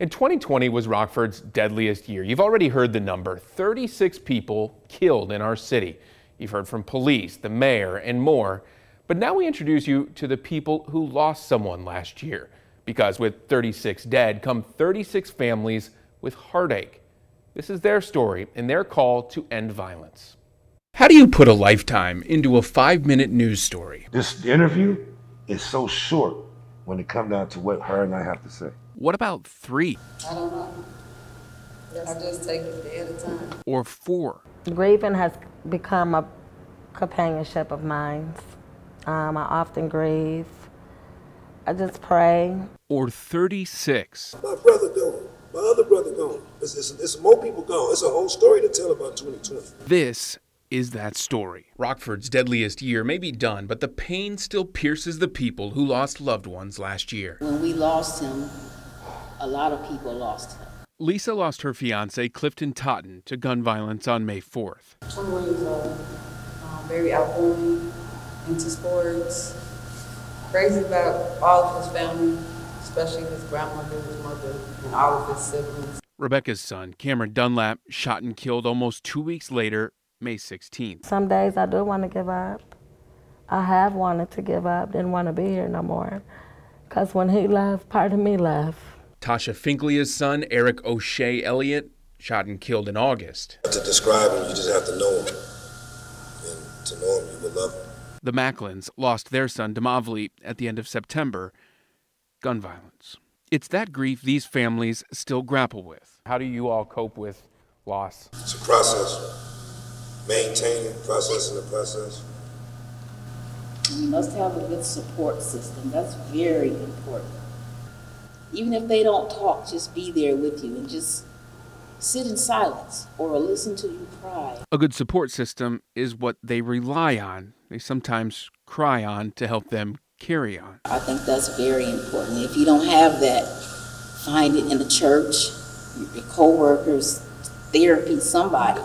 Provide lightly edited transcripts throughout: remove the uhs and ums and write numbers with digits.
And 2020 was Rockford's deadliest year. You've already heard the number, 36 people killed in our city. You've heard from police, the mayor, and more. But now we introduce you to the people who lost someone last year. Because with 36 dead come 36 families with heartache. This is their story and their call to end violence. How do you put a lifetime into a 5-minute news story? This interview is so short when it comes down to what her and I have to say. What about 3? I don't know. I just take it a day at a time. Or 4? Grieving has become a companionship of mine. I often grieve. I just pray. Or 36? My brother gone. My other brother gone. It's more people gone. It's a whole story to tell about 2020. This is that story. Rockford's deadliest year may be done, but the pain still pierces the people who lost loved ones last year. When we lost him, a lot of people lost him. Lisa lost her fiance, Clifton Totton, to gun violence on May 4th. 21 years old, very outgoing, into sports, crazy about all of his family, especially his grandmother, his mother, and all of his siblings. Rebecca's son, Cameron Dunlap, shot and killed almost 2 weeks later, May 16th. Some days I do want to give up. I have wanted to give up, didn't want to be here no more. Because when he left, part of me left. Tasha Finklea's son, Eric O'Shea Elliot, shot and killed in August. To describe him, you just have to know him. And to know him, you will love him. The Macklins lost their son, Amavlee, at the end of September. Gun violence. It's that grief these families still grapple with. How do you all cope with loss? It's a process. Maintaining, processing the process. You must have a good support system. That's very important. Even if they don't talk, just be there with you and just sit in silence or listen to you cry. A good support system is what they rely on. They sometimes cry on to help them carry on. I think that's very important. If you don't have that, find it in the church, your co-workers, therapy, somebody,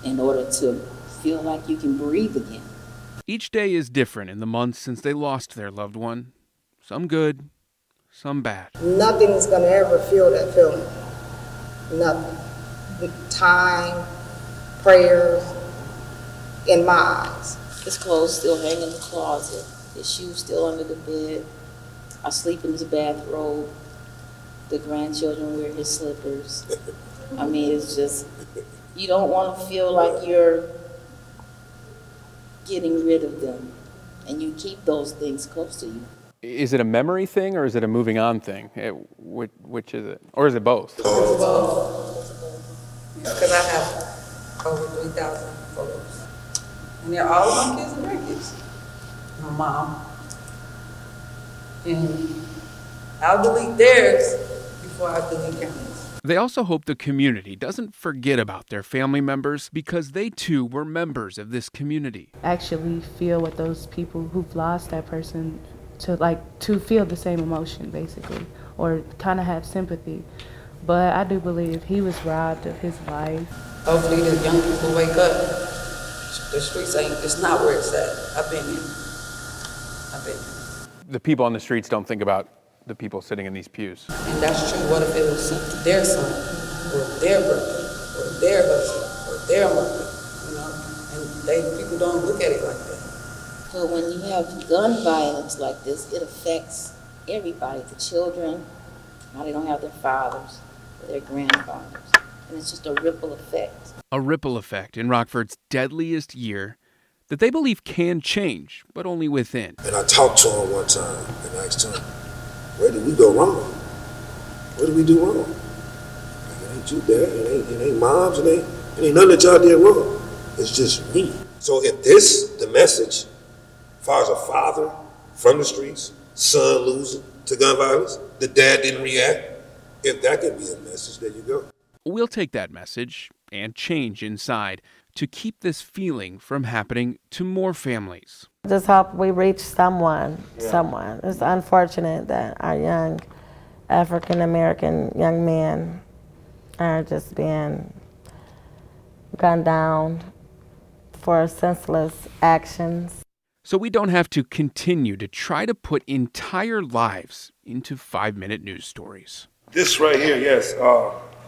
in order to feel like you can breathe again. Each day is different in the months since they lost their loved one. Some good, some bad. Nothing is going to ever feel that feeling. Nothing. Time, prayers, in my eyes. His clothes still hang in the closet. His shoes still under the bed. I sleep in his bathrobe. The grandchildren wear his slippers. I mean, it's just, you don't want to feel like you're getting rid of them. And you keep those things close to you. Is it a memory thing or is it a moving on thing? Which is it? Or is it both? It's both. Because I have over 3,000 photos. And they're all of my kids and grandkids. My mom. And I'll delete theirs before I delete Cameron's. They also hope the community doesn't forget about their family members because they too were members of this community. Actually feel what those people who've lost that person to feel the same emotion, basically, or kind of have sympathy. But I do believe he was robbed of his life. Hopefully the young people wake up. The streets it's not where it's at. I've been here. The people on the streets don't think about the people sitting in these pews. And that's true. What if it was their son, or their brother, or their husband, or their mother, you know? And people don't look at it like that. But when you have gun violence like this, it affects everybody, the children, now they don't have their fathers, or their grandfathers. And it's just a ripple effect. A ripple effect in Rockford's deadliest year that they believe can change, but only within. And I talked to him one time and I asked him, where did we go wrong? What did we do wrong? Like, it ain't you, Dad. It ain't moms. It ain't nothing that y'all did wrong. It's just me. So if the message, as far as a father from the streets, son losing to gun violence, the dad didn't react, if that could be a message, there you go. We'll take that message and change inside to keep this feeling from happening to more families. Just hope we reach someone. It's unfortunate that our young African-American young men are just being gunned down for senseless actions. So we don't have to continue to try to put entire lives into 5-minute news stories. This right here, yes,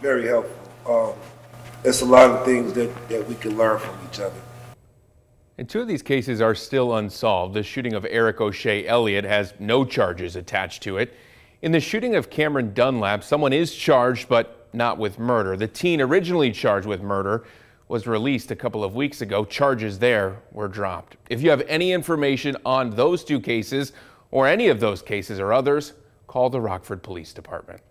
very helpful. There's a lot of things that we can learn from each other. And two of these cases are still unsolved. The shooting of Eric O'Shea Elliot has no charges attached to it. In the shooting of Cameron Dunlap, someone is charged, but not with murder. The teen originally charged with murder was released a couple of weeks ago. Charges there were dropped. If you have any information on those two cases or any of those cases or others, call the Rockford Police Department.